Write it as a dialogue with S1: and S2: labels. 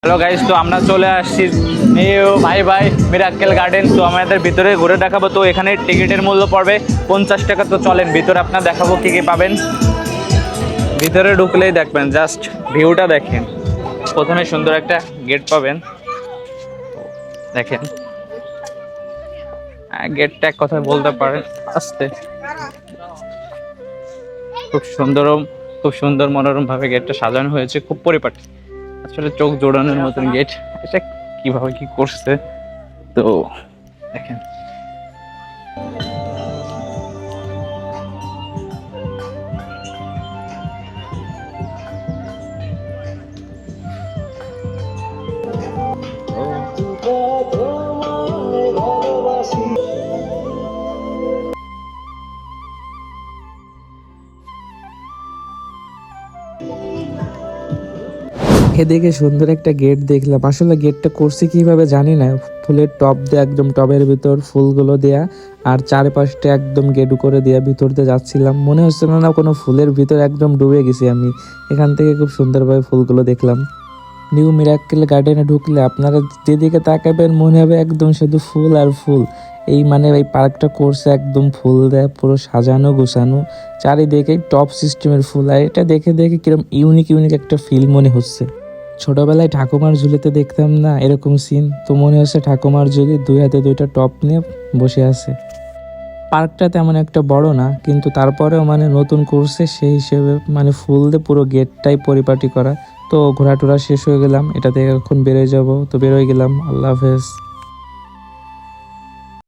S1: Hello guys, তো আমরা চলে আসছি ভাই ভাই মিরাক্কেল গার্ডেন। তো আমাদের ভিতরে ঘুরে দেখাবো। তো এখানে টিকিটের মূল্য পড়বে 50 টাকা। তো চলেন ভিতরে আপনার দেখাবো কি কি পাবেন। ভিতরে ঢুকলেই দেখবেন, জাস্ট ভিউটা দেখেন। প্রথমে সুন্দর একটা গেট পাবেন, দেখেন। গেটটা এক কথায় বলতে পারেন আস্তে, খুব সুন্দর মনোরম ভাবে গেটটা সাজানো হয়েছে, খুব পরিপাটি। আসলে চোখ জোড়ানোর মতন গেট। এটা কিভাবে কি করছে তো দেখেন।
S2: এদিকে সুন্দর একটা গেট দেখলাম। আসলে গেটটা করছে কিভাবে জানি না, ফুলের টব দিয়ে একদম টবের ভিতর ফুলগুলো দেয়া, আর চারপাশটা একদম গেটু করে দেয়া। ভিতর দিয়ে যাচ্ছিলাম, মনে হচ্ছিল না কোনো ফুলের ভিতর, একদম ডুবে গেছি আমি। এখান থেকে খুব সুন্দরভাবে ফুলগুলো দেখলাম। নিউ মিরাক্কেল গার্ডেনে ঢুকলে আপনারা যেদিকে তাকাবেন মনে হবে একদম শুধু ফুল আর ফুল। এই পার্কটা করছে একদম ফুল দেয়, পুরো সাজানো গোছানো, চারিদিকে টপ সিস্টেমের ফুল। আর এটা দেখে দেখে কিরকম ইউনিক ইউনিক একটা ফিল মনে হচ্ছে। ছোটবেলায় ঠাকুমার ঝুলিতে দেখতাম না এরকম সিন, তো মনে হচ্ছে ঠাকুমার ঝুলি, দুই হাতে দুইটা টপ নিয়ে বসে আছে। পার্কটা তেমন একটা বড় না, কিন্তু তারপরেও নতুন করছে সেই হিসেবে ফুল দিয়ে পুরো গেটটাই পরিপাটি করা। তো ঘোরাটোরা শেষ হয়ে গেলাম, এটা থেকে এখন বেরোয় যাব। তো বেরোয় গেলাম, আল্লাহ হাফেজ।